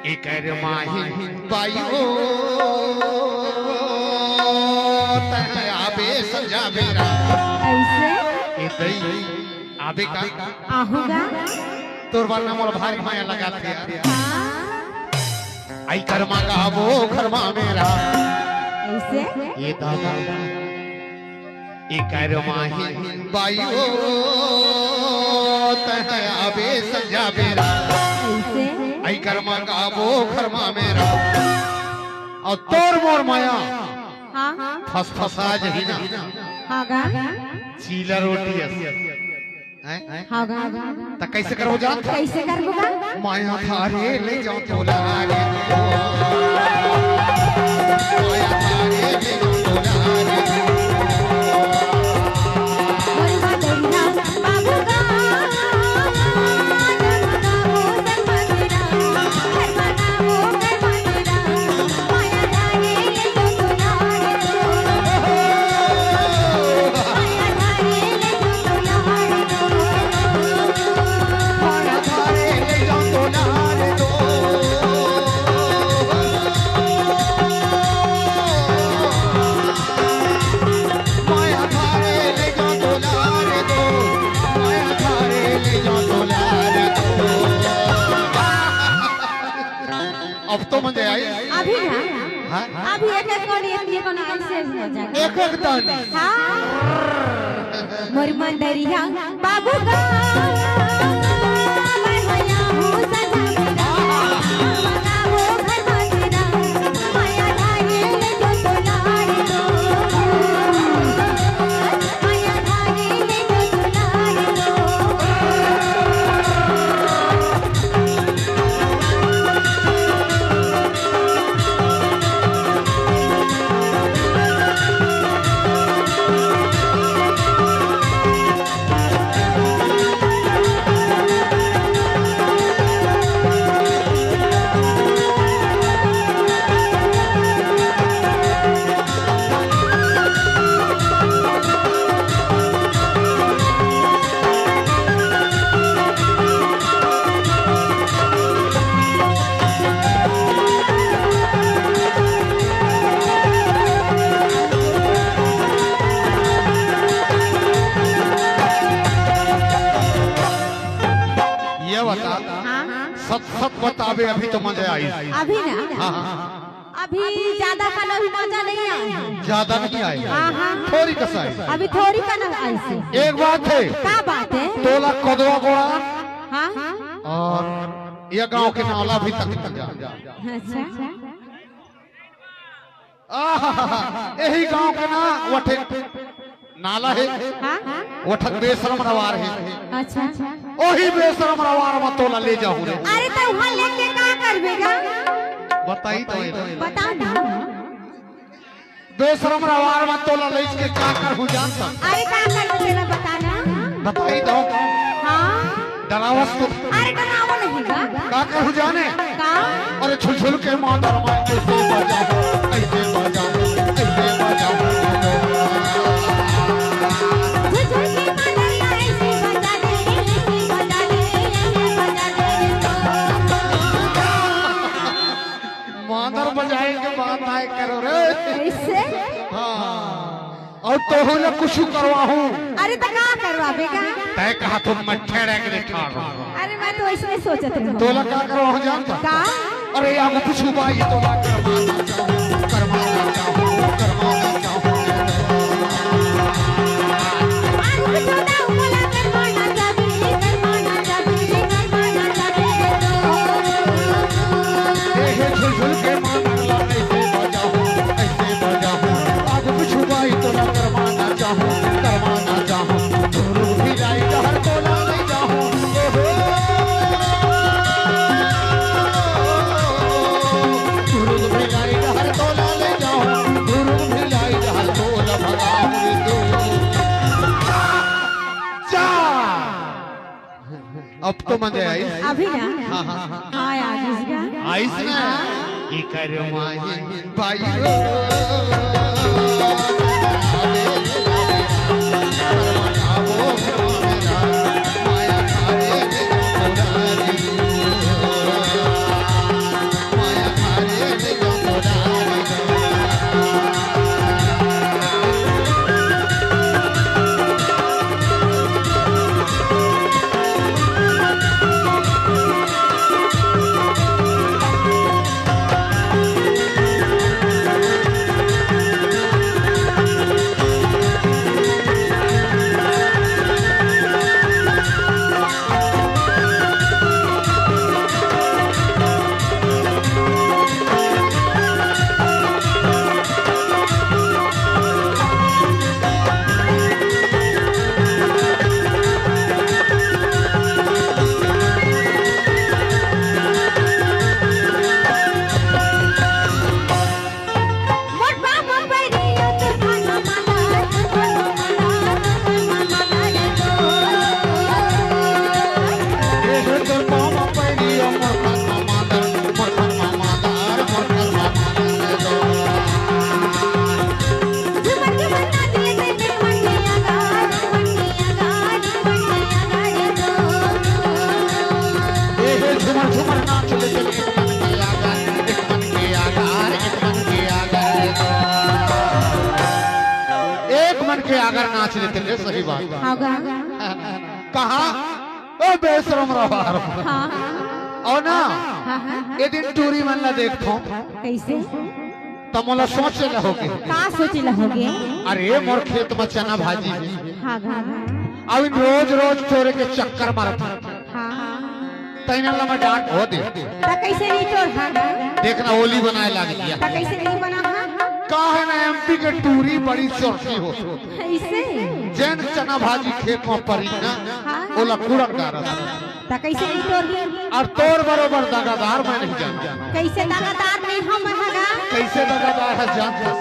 एक माही बायो आबे सजा मेरा ऐसे इतई आबे का आहूगा तोर बार नाम और भारी माया लगा थे आई कर्मा का वो कर्मा मेरा ऐसे ये दादा एक माही बायो आबे सजा मेरा ऐसे आई कर्मा का वो कर्मा मेरा और तोर मोर माया हाँ फस फसा जही ना हागा चीला रोटी हागा त कैसे करबो जान कैसे करबोगा माया थारे ले जाओ तोला रे माया थारे ले जाओ तोला रे मोरवा दरिया बाबूगा नमना वो सरमतेरा करवाना वो करवातेरा माया धारे ले जो दुलारे माया धारे ले जो दुलारे माया थारे ले जाओ तोला रे दो माया थारे ले जाओ तोला रे दो माया थारे ले जाओ तोला रे दो अब तो मजे आई अभी ना हाँ? अभी एक कोनी ऐसे हो जाएगा एक एक दानी हाँ मोर मंदरिया बाबू का मैं होया हूँ सजा मेरा मना वो घर तेरा माया धारे ले जो दुलारे दो माया धारे ले जो दुलारे दो ये बता हाँ सत सत बताबे अभी तो मजा आई अभी ना हाँ हाँ अभी ज्यादा खाना भी मजा नहीं आया ज्यादा नहीं आई हाँ हाँ थोड़ी कसाई अभी थोड़ी खाना ऐसे एक बात है क्या बात है तोला कदवा गोड़ा हाँ और ये गांव के नाला भी तक जा अच्छा यही गांव के ना वठे नाला है हाँ वठक बेशरम रवार है अच्छा वही बेशरम रवार में तोला ले जाऊं रे अरे तो वहाँ लेके क्या करबेगा बताई तो बता ना बेशरम रवार में तोला ले के क्या कर हूं जानता अरे क्या करबे तेरा बताना बताई दो हाँ डरावस तो अरे डरावो नहीं का का कर हूं जाने का अरे छुलछुल के मां दरमा कैसे बजाऊं कैसे बजाऊं कैसे बजाऊं झुझुर के माला ऐसे बजा दे ऐसे बजा दे ऐसे बजा दे मादर बजाए के बाद आए करो रे ऐसे हाँ और तो हो ना कुछ करवा हूं अरे तो क्या करवाबेगा तय कहा तुम मैं ठहरे के ठाड़ रहा अरे मैं तो इसमें सोचत रही तोला का करवा हूं जानता का अरे आगे पूछू भाई तोला करवाना चाहूं करवाना चाहूं आलू के छोटा उमला करवाना चाबी करवाना चाबी करवाना चाबी हे झुलझुल के मानला ऐसे बजाऊं आगे पूछू भाई तोला करवाना चाहूं धुरु भी लाई हर तोला ले जाऊं धुरु भी लाई हर तोला ले जाऊं धुरु भी लाई हर तोला भगाऊं दो जा अब तो मजे आई अभी ना हाँ यार इसका आइस ना ये करो माही भाइयों नाच लेते थे, सही बात। हाँ गा कहाँ ओ बेशरम रहा हाँ और ना हाँ हाँ ये दिन टूरी मन ला देखो कैसे तमोला सोचे लहोगे का सोचे लहोगे अरे मोर खेत में चना भाजी हाँ गा अब रोज रोज चोरे के चक्कर मारता हाँ तैना ला मैं डांट हो दे ता कैसे नहीं तोड़ हाँ गा देखना ओली बनाए लाग दिया ता कैसे नहीं बना हाँ काहे ना एमपी के टूरी बड़ी चोरसी हो कैसे जैन चना भाजी खेत में परी ना ओला कूड़ा गारा ता कैसे नहीं तोड़ और तोर बरोबर दगादार मैं नहीं जानता कैसे दागादार नहीं हम हाँ गा कैसे दगादार है जानता